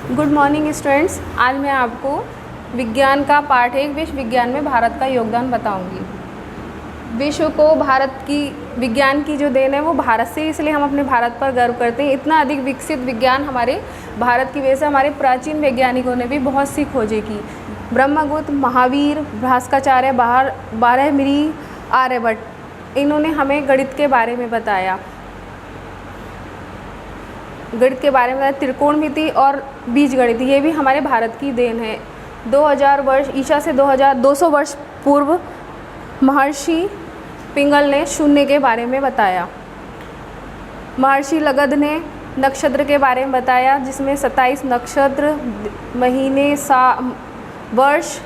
Good morning students. आज मैं आपको विज्ञान का पार्ट 1 विश्व विज्ञान में भारत का योगदान बताऊंगी। विश्व को भारत की विज्ञान की जो देन है वो भारत से, इसलिए हम अपने भारत पर गर्व करते हैं। इतना अधिक विकसित विज्ञान हमारे भारत की वजह से हमारे प्राचीन वैज्ञानिकों ने भी बहुत सी खोजें की। ब्रह्मगुप्त, महावीर, भास्कराचार्य, बारहमिरी, आर्यभट्ट, इन्होंने हमें गणित के बारे में बताया। गणित के बारे में त्रिकोणमिति और बीजगणित, ये भी हमारे भारत की देन है। 2000 वर्ष ईसा से 200 वर्ष पूर्व महर्षि पिंगल ने शून्य के बारे में बताया। महर्षि लगध ने नक्षत्र के बारे में बताया, जिसमें 27 नक्षत्र, महीने, वर्ष,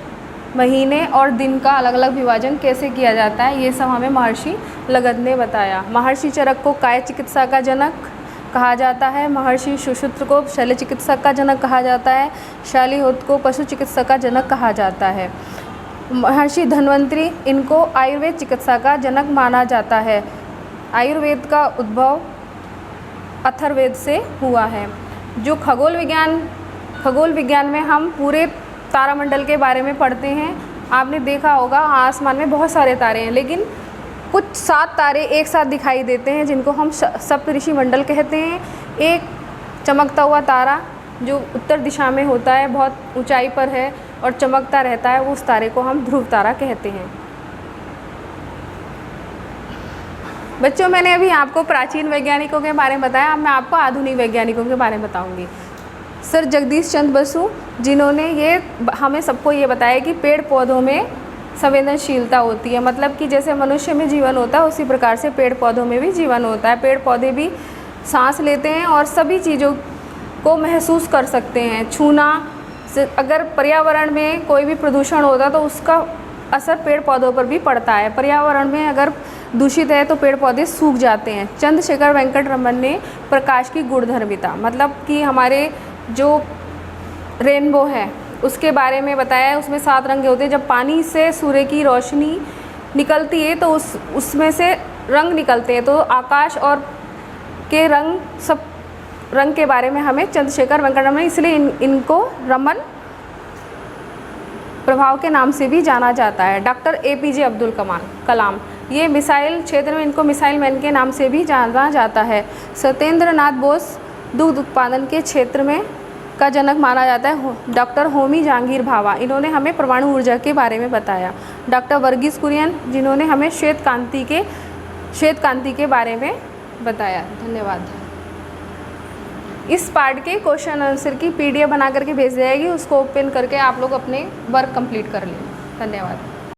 महीने और दिन का अलग अलग विभाजन कैसे किया जाता है, ये सब हमें महर्षि लगध ने बताया। महर्षि चरक को काय चिकित्सा का जनक कहा जाता है। महर्षि सुश्रुत को शल्य चिकित्सक का जनक कहा जाता है। शालिहोत्र को पशु चिकित्सक का जनक कहा जाता है। महर्षि धन्वंतरी, इनको आयुर्वेद चिकित्सा का जनक माना जाता है। आयुर्वेद का उद्भव अथर्ववेद से हुआ है। जो खगोल विज्ञान में हम पूरे तारामंडल के बारे में पढ़ते हैं। आपने देखा होगा आसमान में बहुत सारे तारे हैं, लेकिन कुछ 7 तारे एक साथ दिखाई देते हैं, जिनको हम सप्तऋषि मंडल कहते हैं। एक चमकता हुआ तारा जो उत्तर दिशा में होता है, बहुत ऊंचाई पर है और चमकता रहता है, उस तारे को हम ध्रुव तारा कहते हैं। बच्चों, मैंने अभी आपको प्राचीन वैज्ञानिकों के बारे में बताया। अब मैं आपको आधुनिक वैज्ञानिकों के बारे में बताऊंगी। सर जगदीश चंद्र बसु, जिन्होंने ये हमें सबको ये बताया कि पेड़ पौधों में संवेदनशीलता होती है। मतलब कि जैसे मनुष्य में जीवन होता है, उसी प्रकार से पेड़ पौधों में भी जीवन होता है। पेड़ पौधे भी सांस लेते हैं और सभी चीज़ों को महसूस कर सकते हैं। छूना, अगर पर्यावरण में कोई भी प्रदूषण होता तो उसका असर पेड़ पौधों पर भी पड़ता है। पर्यावरण में अगर दूषित है तो पेड़ पौधे सूख जाते हैं। चंद्रशेखर वेंकट रमन ने प्रकाश की गुणधर्मिता, मतलब कि हमारे जो रेनबो है उसके बारे में बताया है। उसमें 7 रंग होते हैं। जब पानी से सूर्य की रोशनी निकलती है तो उसमें से रंग निकलते हैं। तो आकाश और के रंग, सब रंग के बारे में हमें चंद्रशेखर वेंकट रमन, इसलिए इनको रमन प्रभाव के नाम से भी जाना जाता है। डॉक्टर APJ अब्दुल कलाम, ये मिसाइल क्षेत्र में इनको मिसाइल मैन के नाम से भी जाना जाता है। सत्येंद्र नाथ बोस दुग्ध उत्पादन के क्षेत्र में का जनक माना जाता है। डॉक्टर होमी जहांगीर भाभा, इन्होंने हमें परमाणु ऊर्जा के बारे में बताया। डॉक्टर वर्गीस कुरियन, जिन्होंने हमें श्वेत क्रांति के बारे में बताया। धन्यवाद। इस पार्ट के क्वेश्चन आंसर की PDF बना करके भेज जाएगी, उसको ओपन करके आप लोग अपने वर्क कंप्लीट कर लें। धन्यवाद।